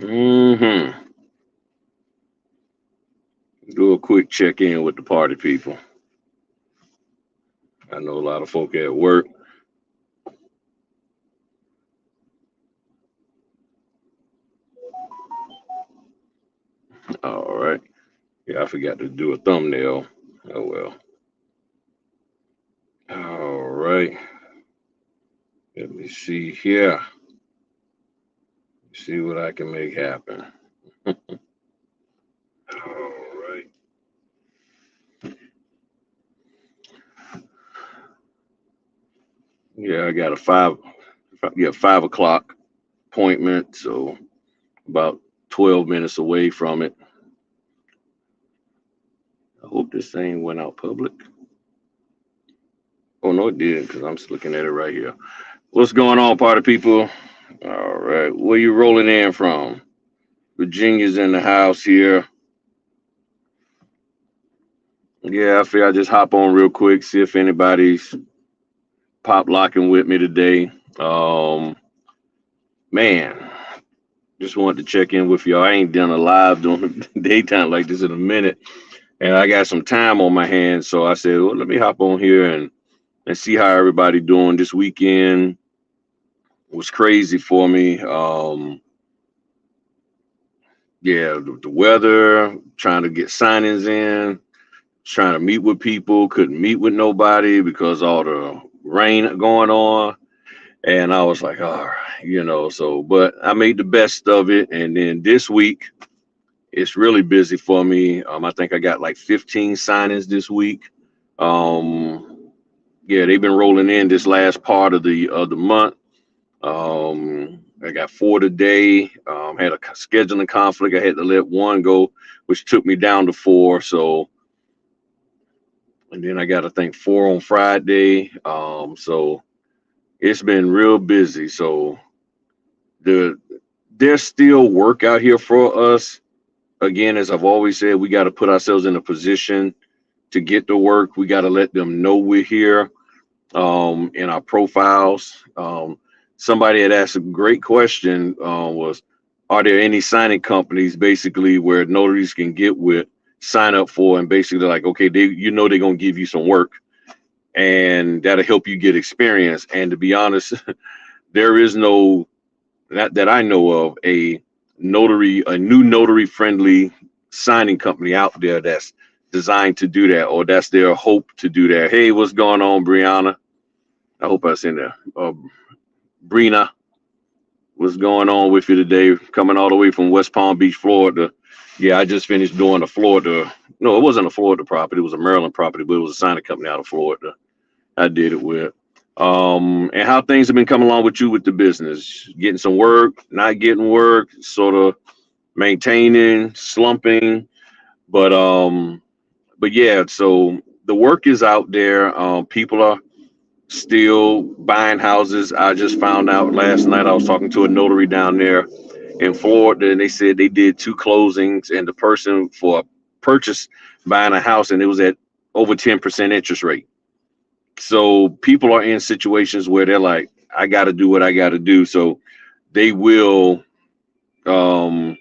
Mm-hmm. Do a quick check-in with the party people. I know a lot of folk at work. All right. Yeah, I forgot to do a thumbnail. Oh well. All right. Let me see here. See what I can make happen. All right. Yeah, I got a 5 o'clock appointment, so about 12 minutes away from it. I hope this thing went out public. Oh no, it didn't, because I'm just looking at it right here. What's going on, party people? All right, where you rolling in from? Virginia's in the house here. Yeah, I figure I just hop on real quick, see if anybody's pop locking with me today. Um, man, just wanted to check in with y'all. I ain't done a live during the daytime like this in a minute, and I got some time on my hands, so I said, well, let me hop on here and see how everybody doing this weekend. Was crazy for me. Yeah, the weather, trying to get signings in, trying to meet with people, couldn't meet with nobody because all the rain going on. And I was like, all right, so, but I made the best of it. And then this week, it's really busy for me. I think I got like 15 signings this week. Yeah, they've been rolling in this last part of the month. I got 4 today. Had a scheduling conflict. I had to let one go, which took me down to 4. So, and then I got to think 4 on Friday. So it's been real busy. So the there's still work out here for us. Again, as I've always said, we got to put ourselves in a position to get the work. We got to let them know we're here in our profiles. Somebody had asked a great question, was, are there any signing companies basically where notaries can get with, sign up for, and basically like, okay, they're going to give you some work and that'll help you get experience. And to be honest, there is no, that I know of, a new notary friendly signing company out there that's designed to do that, or that's their hope to do that. Hey, what's going on, Brianna? I hope I seen there. Brina, what's going on with you today? Coming all the way from West Palm Beach, Florida. Yeah, I just finished doing a Florida. No, it wasn't a Florida property. It was a Maryland property, but it was a signing company out of Florida. I did it with. And how things have been coming along with you with the business? Getting some work, not getting work, sort of maintaining, slumping, but yeah. So the work is out there. People are still buying houses. I just found out last night. I was talking to a notary down there in Florida, and they said they did 2 closings, and the person for a purchase buying a house, and it was at over 10% interest rate. So people are in situations where they're like, I got to do what I got to do. So they will, um,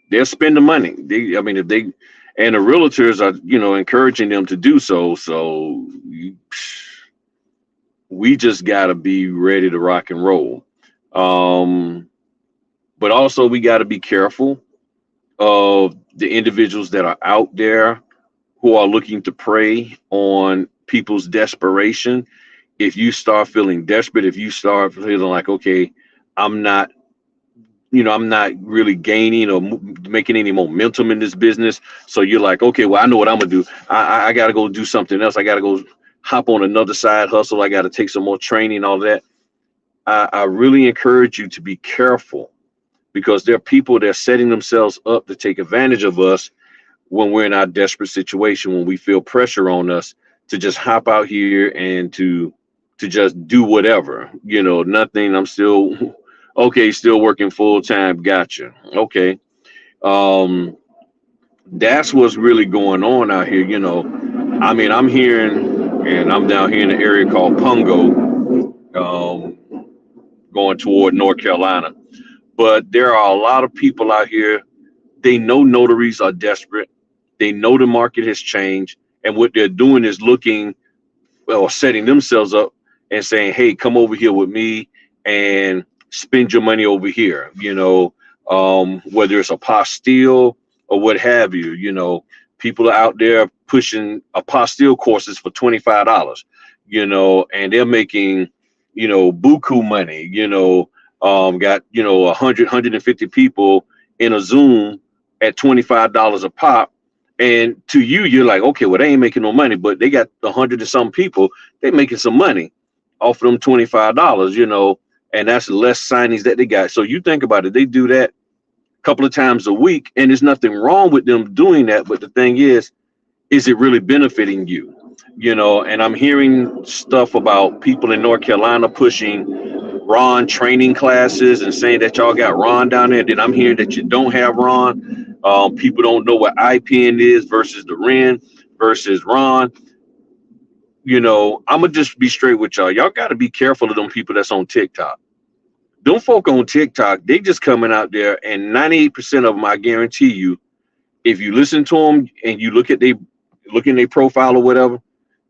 they'll spend the money. I mean, if they, and the realtors are, encouraging them to do so. So we just got to be ready to rock and roll. Um, but also we got to be careful of the individuals that are out there who are looking to prey on people's desperation. If you start feeling desperate, if you start feeling like, okay, I'm not, I'm not really gaining or making any momentum in this business. So you're like, okay, well, I know what I'm gonna do. I got to go do something else. I got to go hop on another side hustle. I got to take some more training, all that. I really encourage you to be careful, because there are people that are setting themselves up to take advantage of us when we're in our desperate situation, when we feel pressure on us to just hop out here and to just do whatever, nothing. I'm still okay, still working full time. Gotcha. Okay. Um, that's what's really going on out here. I mean, I'm hearing, and I'm down here in the area called Pungo, going toward North Carolina. But there are a lot of people out here, they know notaries are desperate. They know the market has changed. And what they're doing is looking, well, setting themselves up and saying, hey, come over here with me and spend your money over here, whether it's a apostille or what have you. People are out there pushing apostille courses for $25, and they're making, buku money, got, 150 people in a Zoom at $25 a pop. And to you, you're like, okay, well, they ain't making no money, but they got 100 and some people, they making some money off of them $25, and that's less signings that they got. So you think about it, they do that a couple of times a week, and there's nothing wrong with them doing that. But the thing is it really benefiting you? And I'm hearing stuff about people in North Carolina pushing Ron training classes and saying that y'all got Ron down there. Then I'm hearing that you don't have Ron. People don't know what IPN is versus the REN versus Ron. I'm gonna just be straight with y'all. Y'all got to be careful of them people that's on TikTok. Them folk on TikTok, they just coming out there, and 98% of them, I guarantee you, if you listen to them and you look in their profile or whatever,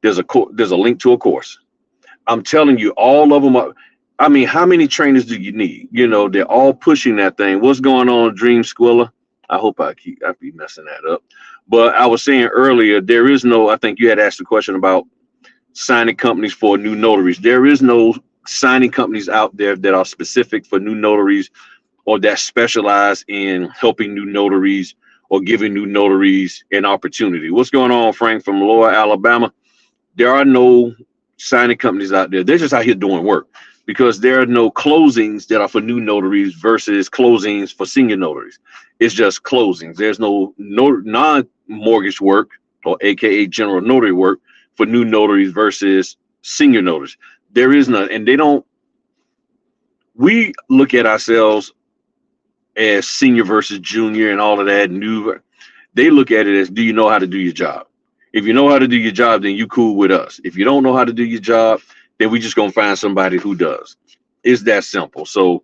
there's a link to a course. I'm telling you, all of them are. I mean, how many trainers do you need? They're all pushing that thing. What's going on, Dream Squilla? I hope I be messing that up. But I was saying earlier, there is no, I think you had asked a question about signing companies for new notaries. There is no signing companies out there that are specific for new notaries or that specialize in helping new notaries or giving new notaries an opportunity. What's going on, Frank, from Lower Alabama? There are no signing companies out there. They're just out here doing work, because there are no closings that are for new notaries versus closings for senior notaries. It's just closings. There's no non-mortgage work, or AKA general notary work, for new notaries versus senior notaries. There is none. And we look at ourselves as senior versus junior and all of that. They look at it as, do you know how to do your job? If you know how to do your job, then you cool with us. If you don't know how to do your job, then we just gonna find somebody who does. It's that simple. So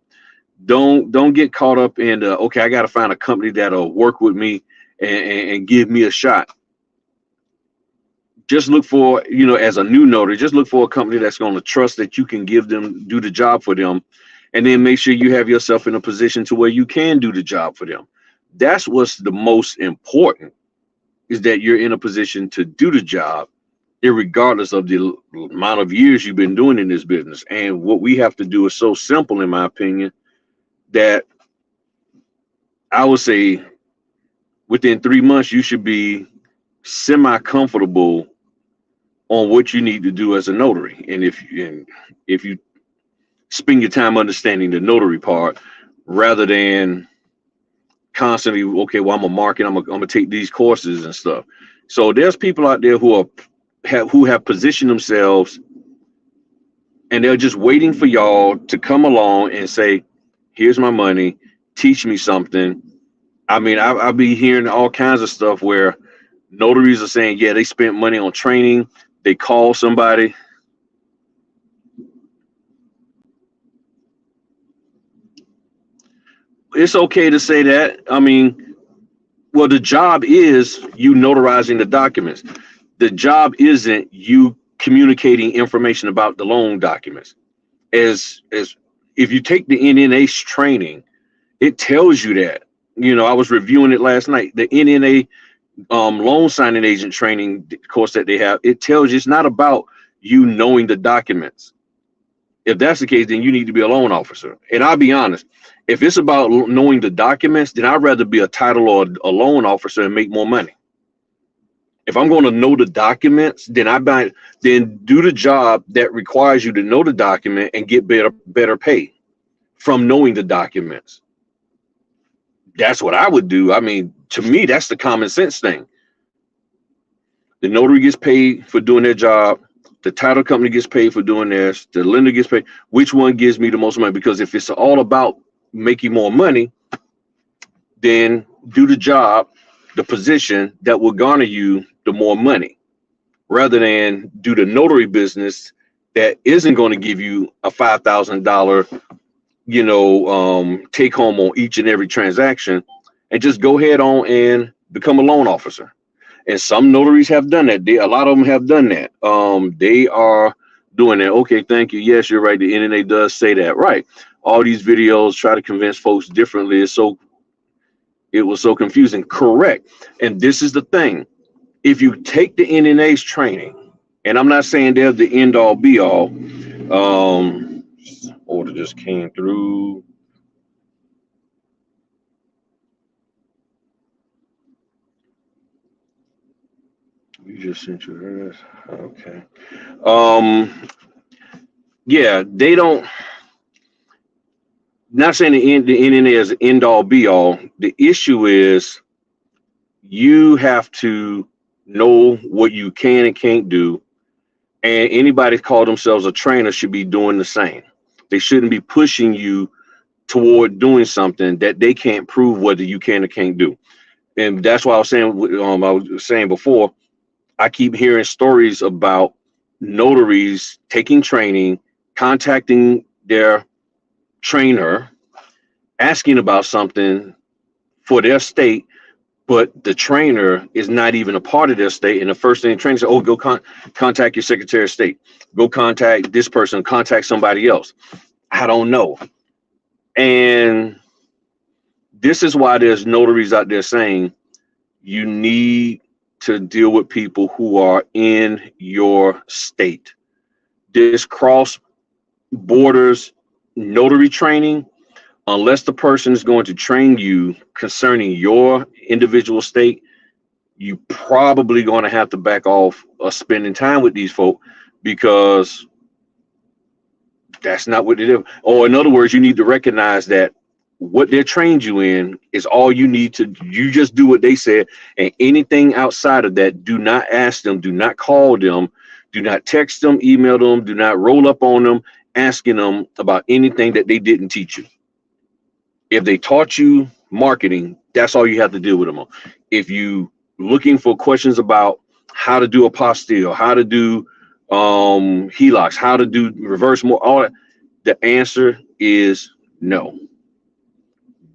don't get caught up in okay, I gotta find a company that'll work with me and give me a shot. Just look for, as a new notary, just look for a company that's going to trust that you can do the job for them, and then make sure you have yourself in a position to where you can do the job for them. That's what's the most important, is that you're in a position to do the job, irregardless of the amount of years you've been doing in this business. And what we have to do is so simple, in my opinion, that I would say within 3 months, you should be semi-comfortable on what you need to do as a notary. And if you spend your time understanding the notary part, rather than constantly, okay, well, I'm a market, I'm gonna take these courses and stuff. So there's people out there who have positioned themselves, and they're just waiting for y'all to come along and say, here's my money, teach me something. I mean, I'll be hearing all kinds of stuff where notaries are saying, yeah, they spent money on training. They call somebody. It's okay to say that. I mean, well, the job is you notarizing the documents. The job isn't you communicating information about the loan documents. As if you take the NNA training, it tells you that. I was reviewing it last night. The NNA loan signing agent training course that they have, it tells you it's not about you knowing the documents. If that's the case, then you need to be a loan officer. And I'll be honest, if it's about knowing the documents, then I'd rather be a title or a loan officer and make more money. If I'm going to know the documents, then do the job that requires you to know the document and get better pay from knowing the documents. That's what I would do. I mean, to me, that's the common sense thing. The notary gets paid for doing their job. The title company gets paid for doing theirs. The lender gets paid. Which one gives me the most money? Because if it's all about making more money, then do the job, the position that will garner you the more money, rather than do the notary business that isn't going to give you a $5,000, take home on each and every transaction, and just go ahead on and become a loan officer. And some notaries have done that. A lot of them have done that. They are doing that. Okay, thank you. Yes, you're right. The NNA does say that. Right. All these videos try to convince folks differently. It was so confusing. Correct. And this is the thing. If you take the NNA's training, and I'm not saying they're the end all be all. Order just came through. You just sent your address. Okay. Yeah, they don't. Not saying the NNA is end all be all. The issue is you have to know what you can and can't do, and anybody call themselves a trainer should be doing the same. They shouldn't be pushing you toward doing something that they can't prove whether you can or can't do. And that's why I was saying before, I keep hearing stories about notaries taking training, contacting their trainer, asking about something for their state, but the trainer is not even a part of their state. And the first thing the trainer says, oh, go contact your Secretary of State. Go contact this person, contact somebody else. I don't know. And this is why there's notaries out there saying you need to deal with people who are in your state. This cross borders notary training, unless the person is going to train you concerning your individual state, you probably going to have to back off spending time with these folk, because that's not what they do. Or in other words, you need to recognize that what they're trained you in is all you need to. You just do what they said, and anything outside of that, do not ask them, do not call them, do not text them, email them, do not roll up on them asking them about anything that they didn't teach you. If they taught you marketing, that's all you have to deal with them on. If you looking for questions about how to do apostille, how to do HELOCs, how to do reverse more, all that, the answer is no.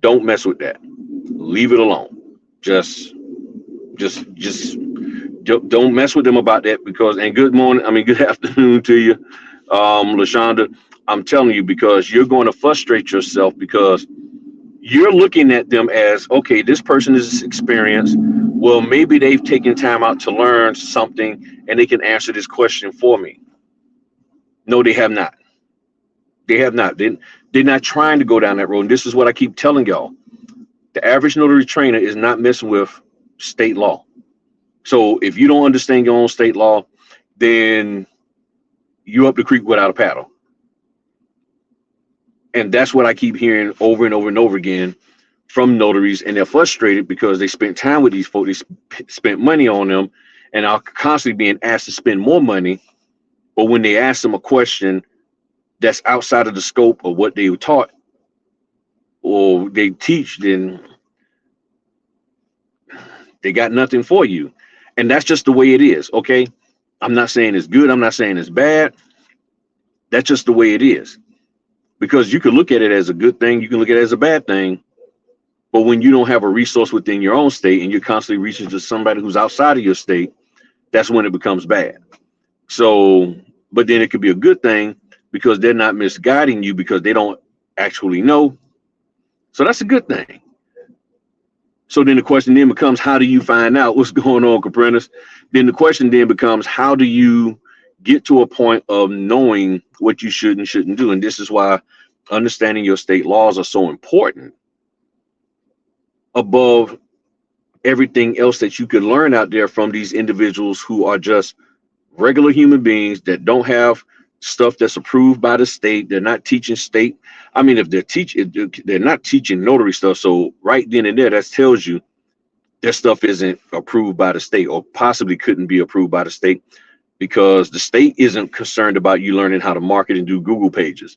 Don't mess with that. Leave it alone. Just don't mess with them about that, because, and good morning, I mean, good afternoon to you, LaShonda. I'm telling you, because you're going to frustrate yourself, because you're looking at them as, okay, this person is experienced. Well, maybe they've taken time out to learn something and they can answer this question for me. No, they have not. They have not. They're not trying to go down that road. And this is what I keep telling y'all. The average notary trainer is not messing with state law. So if you don't understand your own state law, then you're up the creek without a paddle. And that's what I keep hearing over and over and over again from notaries, and they're frustrated because they spent time with these folks, they spent money on them, and are constantly being asked to spend more money. But when they ask them a question that's outside of the scope of what they were taught or they teach, then they got nothing for you. And that's just the way it is, okay? I'm not saying it's good, I'm not saying it's bad. That's just the way it is. Because you can look at it as a good thing, you can look at it as a bad thing. But when you don't have a resource within your own state and you're constantly reaching to somebody who's outside of your state, that's when it becomes bad. So, but then it could be a good thing because they're not misguiding you because they don't actually know. So that's a good thing. So then the question then becomes, how do you find out what's going on, Caprinas? Then the question then becomes, how do you get to a point of knowing what you should and shouldn't do? And this is why understanding your state laws are so important above everything else that you can learn out there from these individuals who are just regular human beings that don't have stuff that's approved by the state. They're not teaching state. I mean, if they're not teaching notary stuff. So right then and there, that tells you their stuff isn't approved by the state, or possibly couldn't be approved by the state, because the state isn't concerned about you learning how to market and do Google pages.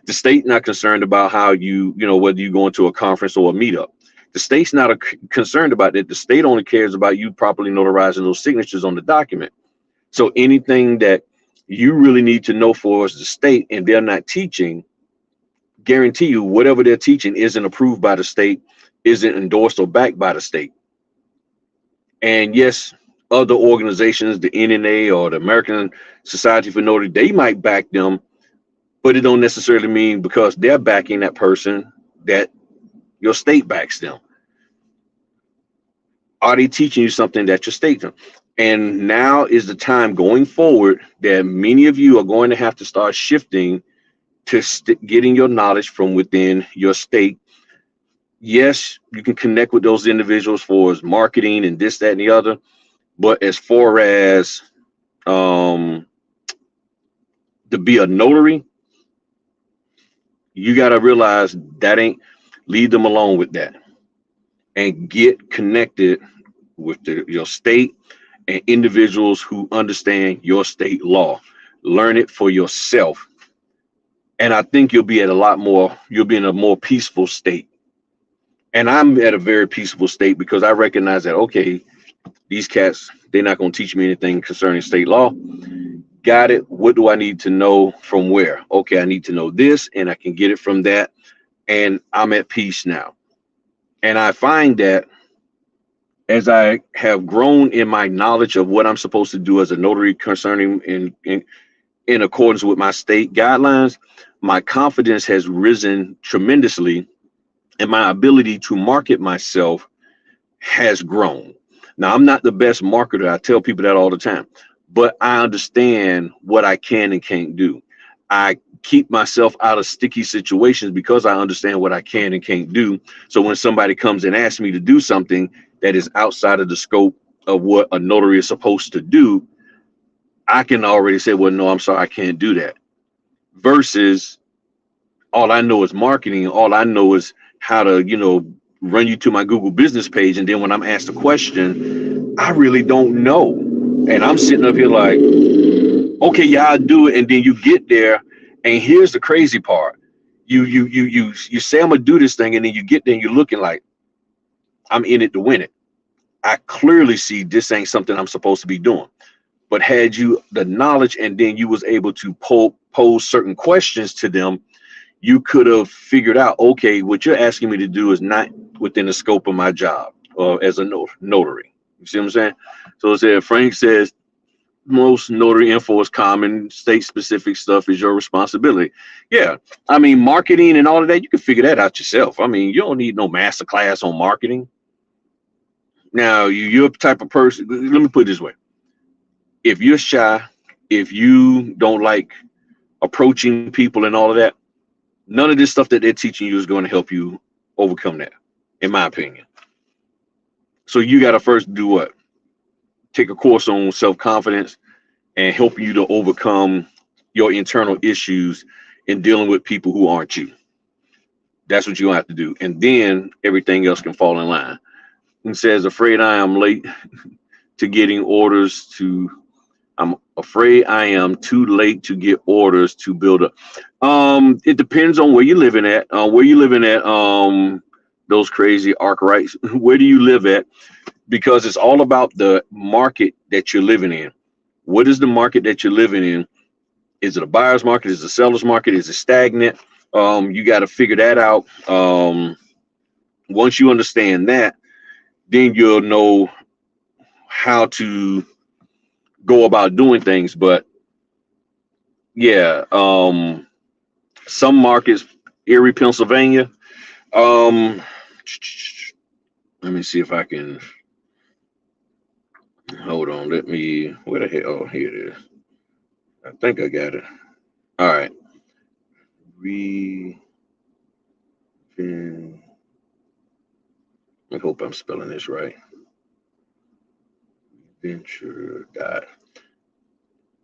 The state not concerned about how you whether you go into a conference or a meetup. The state's not concerned about that. The state only cares about you properly notarizing those signatures on the document. So anything that you really need to know for is the state, and they're not teaching, guarantee you whatever they're teaching isn't approved by the state, isn't endorsed or backed by the state. And yes, other organizations, the NNA or the American Society for Notary, they might back them, but it don't necessarily mean because they're backing that person that your state backs them. Are they teaching you something that your state does? And now is the time going forward that many of you are going to have to start shifting to getting your knowledge from within your state. Yes, you can connect with those individuals for marketing and this, that, and the other. But as far as to be a notary, you got to realize that ain't, leave them alone with that and get connected with your state and individuals who understand your state law. Learn it for yourself. And I think you'll be in a more peaceful state. And I'm at a very peaceful state because I recognize that, okay, these cats, they're not going to teach me anything concerning state law. Got it. What do I need to know from where? Okay, I need to know this, and I can get it from that. And I'm at peace now. And I find that as I have grown in my knowledge of what I'm supposed to do as a notary concerning in accordance with my state guidelines, my confidence has risen tremendously and my ability to market myself has grown. Now, I'm not the best marketer. I tell people that all the time, but I understand what I can and can't do. I keep myself out of sticky situations because I understand what I can and can't do. So when somebody comes and asks me to do something that is outside of the scope of what a notary is supposed to do, I can already say, well, no, I'm sorry, I can't do that. Versus all I know is marketing. All I know is how to, run you to my Google business page. And then when I'm asked a question, I really don't know. And I'm sitting up here like, okay, yeah, I'll do it. And then you get there. And here's the crazy part. You say I'm gonna do this thing, and then you get there and you're looking like I'm in it to win it. I clearly see this ain't something I'm supposed to be doing. But had you the knowledge and then you was able to pose certain questions to them, you could have figured out, okay, what you're asking me to do is not within the scope of my job as a notary. You see what I'm saying? So it said, Frank says, most notary info is common. State specific stuff is your responsibility. Yeah. I mean, marketing and all of that, you can figure that out yourself. I mean, you don't need no master class on marketing. Now, you're the type of person, let me put it this way. If you're shy, if you don't like approaching people and all of that, none of this stuff that they're teaching you is going to help you overcome that, in my opinion. So you got to first do what? Take a course on self-confidence and help you to overcome your internal issues in dealing with people who aren't you. That's what you have to do. And then everything else can fall in line. He says, afraid I am late to getting orders to, I'm afraid I am too late to get orders to build up. It depends on where you're living at. Those crazy arc rights. Where do you live at? Because it's all about the market that you're living in. What is the market that you're living in? Is it a buyer's market? Is it a seller's market? Is it stagnant? You got to figure that out. Once you understand that, then you'll know how to go about doing things. But yeah, some markets, Erie, Pennsylvania. Let me see if I can hold on. Where the hell? Oh, here it is. I think I got it. All right. I hope I'm spelling this right. Venture dot.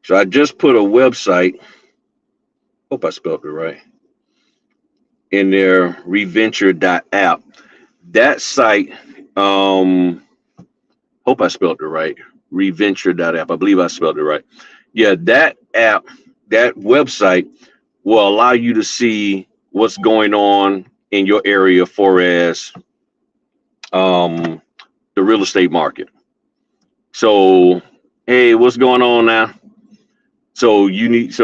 So I just put a website. Hope I spelled it right. In there, reventure.app. That site, hope I spelled it right. Reventure.app. I believe I spelled it right. Yeah, that app, that website will allow you to see what's going on in your area for as the real estate market. So, hey, what's going on now? So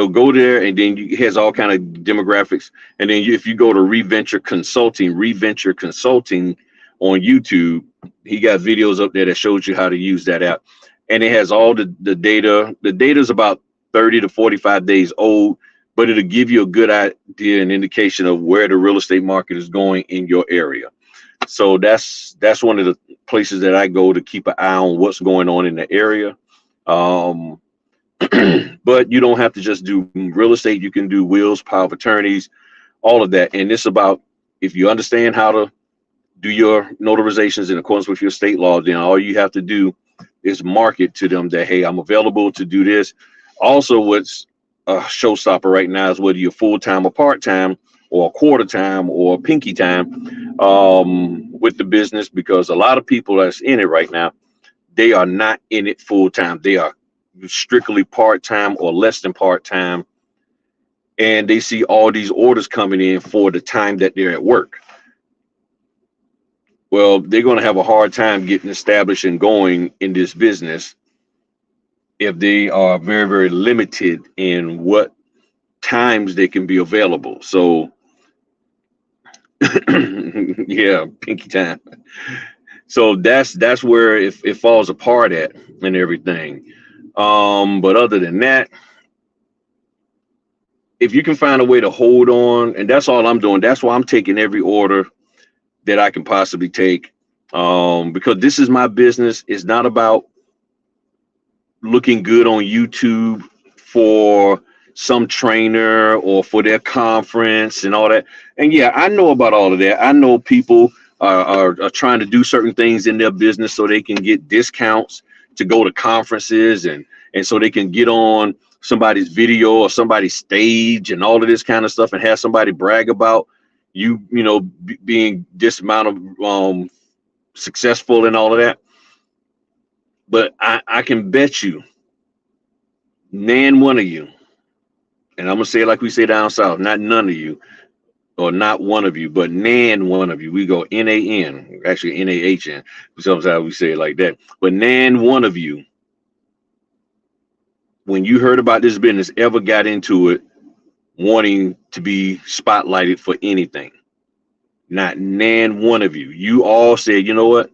go there, and then it has all kind of demographics. And then if you go to Reventure Consulting on YouTube, he got videos up there that shows you how to use that app. And it has all the data. The data is about 30 to 45 days old, but it'll give you a good idea and indication of where the real estate market is going in your area. So that's one of the places that I go to keep an eye on what's going on in the area. But you don't have to just do real estate. You can do wills, power of attorneys, all of that. And it's about, if you understand how to do your notarizations in accordance with your state law, then all you have to do is market to them that, hey, I'm available to do this. Also, what's a showstopper right now is whether you're full-time or part-time or a quarter time or pinky time with the business, because a lot of people that's in it right now, they are not in it full-time. They are strictly part-time or less than part-time, and they see all these orders coming in for the time that they're at work. Well, they're going to have a hard time getting established and going in this business if they are very, very limited in what times they can be available. So yeah, pinky time. So that's where it falls apart at and everything. But other than that, if you can find a way to hold on, and that's all I'm doing. That's why I'm taking every order that I can possibly take, because this is my business. It's not about looking good on YouTube for some trainer or for their conference and all that. And yeah, I know about all of that. I know people are trying to do certain things in their business so they can get discounts to go to conferences, and so they can get on somebody's video or somebody's stage and all of this kind of stuff and have somebody brag about you know, being this amount of successful and all of that. But I can bet you, nan one of you, and I'm gonna say it like we say down south, not none of you, or not one of you, but nan one of you. We go N-A-N, actually N-A-H-N. Sometimes we say it like that. But nan one of you, when you heard about this business, ever got into it wanting to be spotlighted for anything. Not nan one of you. You all said, you know what,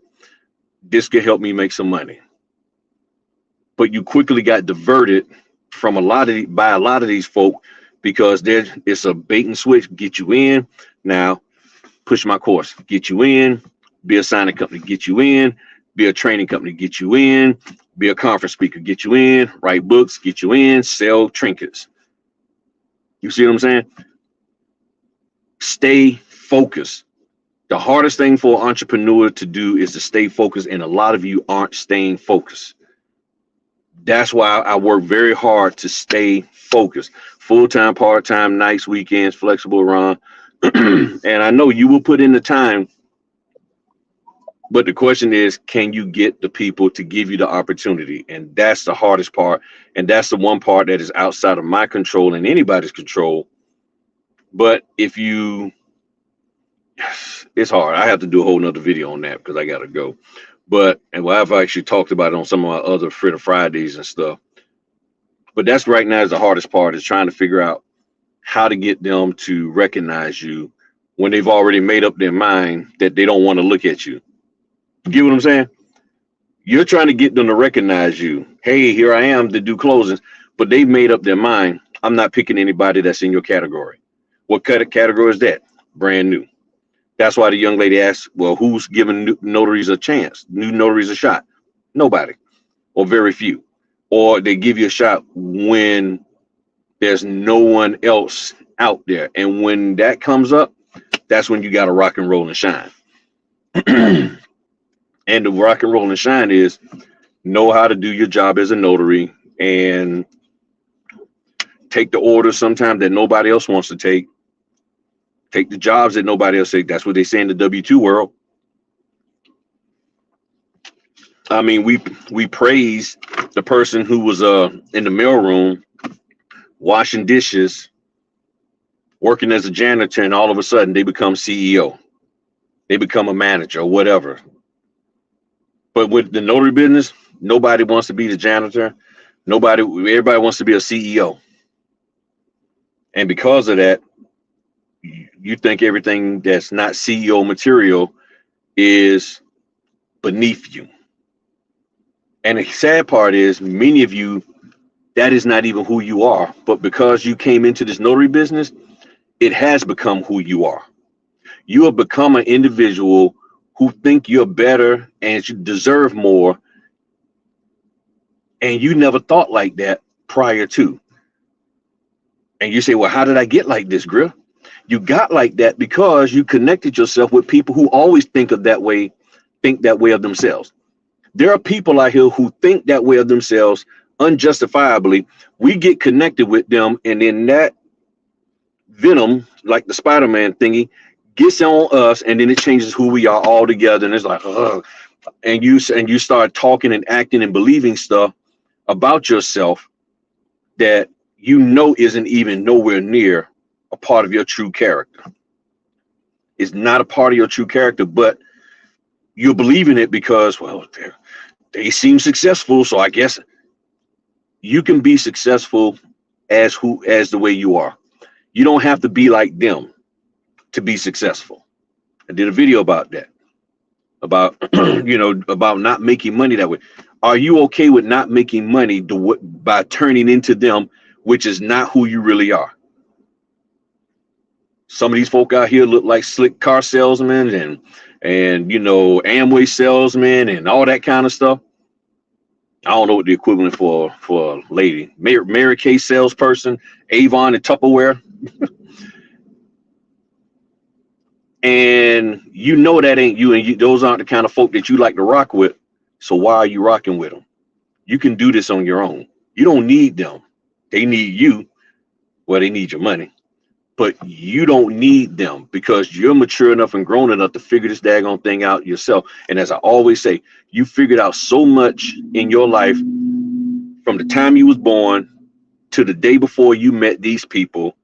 this could help me make some money. But you quickly got diverted from by a lot of these folk, because it's a bait and switch. Get you in now, push my course, get you in, be a signing company, get you in, be a training company, get you in, be a conference speaker, get you in, write books, get you in, sell trinkets. You see what I'm saying? Stay focused. The hardest thing for an entrepreneur to do is to stay focused, and a lot of you aren't staying focused. That's why I work very hard to stay focused. Full-time, part-time, nights, weekends, flexible around. And I know you will put in the time, but the question is, can you get the people to give you the opportunity? And that's the hardest part. And that's the one part that is outside of my control and anybody's control. But if you, it's hard. I have to do a whole nother video on that because I got to go. But, and well, I've actually talked about it on some of my other Fritter Fridays and stuff. But that's right now is the hardest part, is trying to figure out how to get them to recognize you when they've already made up their mind that they don't want to look at you. You get what I'm saying? You're trying to get them to recognize you. Hey, here I am to do closings, but they've made up their mind. I'm not picking anybody that's in your category. What kind of category is that? Brand new. That's why the young lady asked, well, who's giving new notaries a chance, new notaries a shot? Nobody, or very few. Or they give you a shot when there's no one else out there. And when that comes up, that's when you got to rock and roll and shine. And the rock and roll and shine is know how to do your job as a notary and take the orders sometimes that nobody else wants to take. Take the jobs that nobody else takes. That's what they say in the W-2 world. I mean, we praise the person who was in the mailroom washing dishes, working as a janitor, and all of a sudden they become CEO. They become a manager or whatever. But with the notary business, nobody wants to be the janitor. Everybody wants to be a CEO. And because of that, you think everything that's not CEO material is beneath you. And the sad part is, many of you, that is not even who you are. But because you came into this notary business, it has become who you are. You have become an individual who think you're better and you deserve more. And you never thought like that prior to. And you say, well, how did I get like this, Griff? You got like that because you connected yourself with people who always think that way of themselves. There are people out here who think that way of themselves unjustifiably. We get connected with them, and then that venom, like the Spider-Man thingy, gets on us, and then it changes who we are altogether. And it's like, ugh. And you start talking and acting and believing stuff about yourself that you know isn't even nowhere near a part of your true character. It's not a part of your true character, but you're believing it because, well, they seem successful, so I guess you can be successful as the way you are. You don't have to be like them to be successful. I did a video about that, about about not making money that way. Are you okay with not making money by turning into them, which is not who you really are? Some of these folk out here look like slick car salesmen and Amway salesmen and all that kind of stuff. I don't know what the equivalent for a lady. Mary Kay salesperson, Avon and Tupperware. And that ain't you, and those aren't the kind of folk that you like to rock with. So why are you rocking with them? You can do this on your own. You don't need them. They need you. Well, they need your money. But you don't need them because you're mature enough and grown enough to figure this daggone thing out yourself. And as I always say, you figured out so much in your life from the time you was born to the day before you met these people.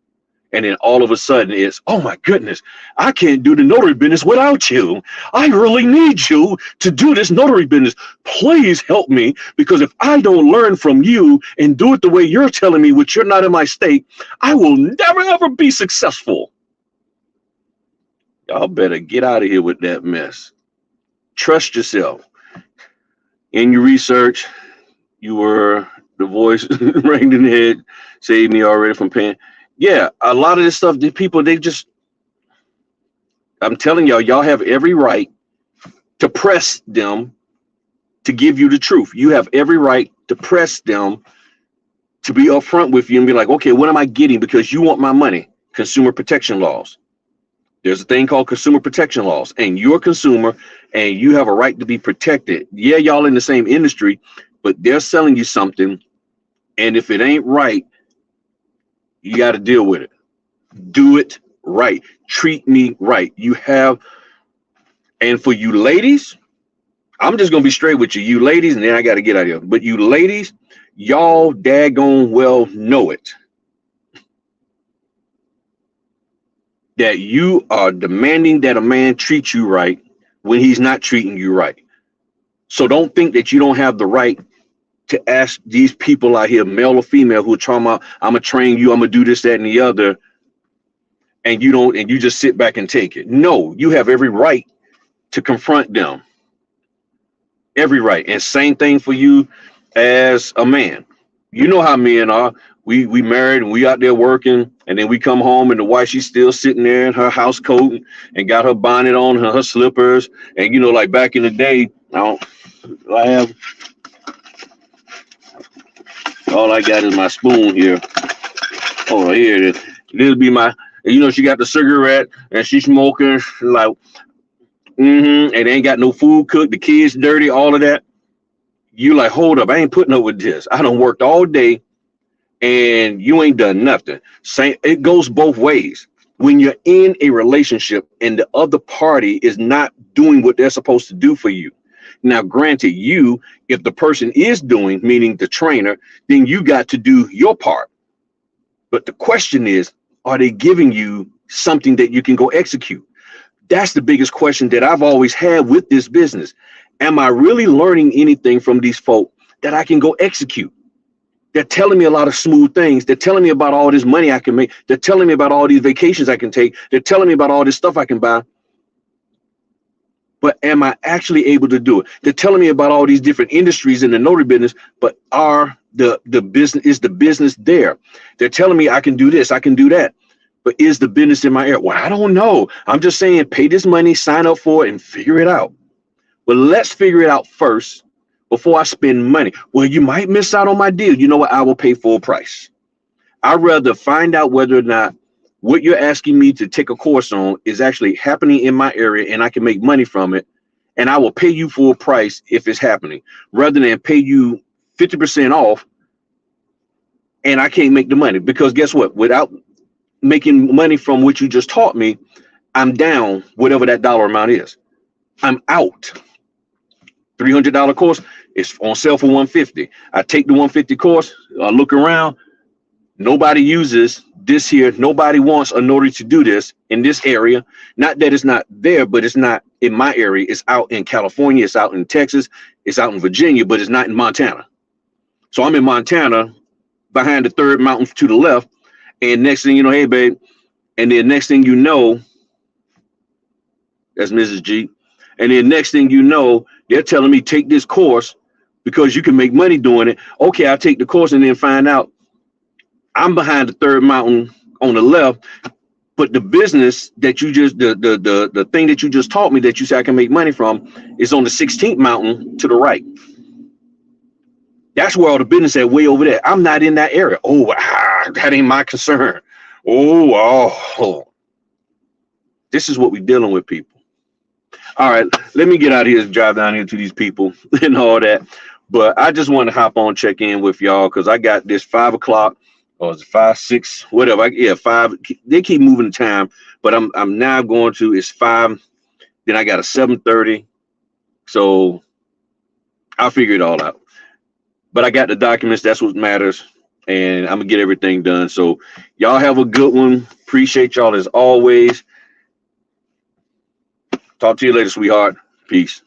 And then all of a sudden it's, oh my goodness, I can't do the notary business without you. I really need you to do this notary business. Please help me, because if I don't learn from you and do it the way you're telling me, which you're not in my state, I will never, ever be successful. Y'all better get out of here with that mess. Trust yourself. In your research, you were the voice rang in the head, saved me already from paying. Yeah, a lot of this stuff, the people, I'm telling y'all have every right to press them to give you the truth. You have every right to press them to be upfront with you and be like, okay, what am I getting? Because you want my money. Consumer protection laws. There's a thing called consumer protection laws, and you're a consumer and you have a right to be protected. Yeah, y'all in the same industry, but they're selling you something. And if it ain't right, you got to deal with it. Do it right. Treat me right. You have, and for you ladies, I'm just going to be straight with you. You ladies, and then I got to get out of here. But you ladies, y'all daggone well know it. That you are demanding that a man treat you right when he's not treating you right. So don't think that you don't have the right to ask these people out here, male or female, who are talking about, I'm gonna train you, I'm gonna do this, that, and the other, and you just sit back and take it. No, you have every right to confront them. Every right. And same thing for you as a man. You know how men are. We married and we out there working, and then we come home and the wife, she's still sitting there in her house coat and got her bonnet on, her slippers, and like back in the day, all I got is my spoon here. Oh, here it is. This be my, she got the cigarette and she's smoking, like, and ain't got no food cooked, the kids dirty, all of that. You like, hold up, I ain't putting up with this. I done worked all day and you ain't done nothing. It goes both ways. When you're in a relationship and the other party is not doing what they're supposed to do for you. Now, granted, if the person is doing, meaning the trainer, then you got to do your part. But the question is, are they giving you something that you can go execute? That's the biggest question that I've always had with this business. Am I really learning anything from these folk that I can go execute? They're telling me a lot of smooth things. They're telling me about all this money I can make. They're telling me about all these vacations I can take. They're telling me about all this stuff I can buy. But am I actually able to do it? They're telling me about all these different industries in the notary business, but are the business there? They're telling me I can do this, I can do that. But is the business in my area? Well, I don't know. I'm just saying, pay this money, sign up for it, and figure it out. Well, let's figure it out first before I spend money. Well, you might miss out on my deal. You know what? I will pay full price. I'd rather find out whether or not what you're asking me to take a course on is actually happening in my area and I can make money from it. And I will pay you full price if it's happening, rather than pay you 50% off and I can't make the money. Because guess what? Without making money from what you just taught me, I'm down whatever that dollar amount is. I'm out. $300 course is on sale for $150. I take the $150 course, I look around, nobody uses this here. Nobody wants a notary to do this in this area. Not that it's not there, but it's not in my area. It's out in California, it's out in Texas, it's out in Virginia, but it's not in Montana. So I'm in Montana behind the third mountain to the left. And next thing you know, hey, babe. And then next thing you know, that's Mrs. G. And then next thing you know, they're telling me take this course because you can make money doing it. Okay, I'll take the course and then find out I'm behind the third mountain on the left, but the business that you just the thing that you just taught me that you said I can make money from is on the 16th mountain to the right. That's where all the business at, way over there. I'm not in that area. Oh, that ain't my concern. Oh. This is what we're dealing with, people. All right, let me get out of here and drive down here to these people and all that. But I just want to hop on, check in with y'all because I got this 5 o'clock or is it 5, 6, whatever. Yeah, 5. They keep moving the time, but I'm now going to, it's 5. Then I got a 7:30. So I'll figure it all out. But I got the documents. That's what matters. And I'm going to get everything done. So y'all have a good one. Appreciate y'all as always. Talk to you later, sweetheart. Peace.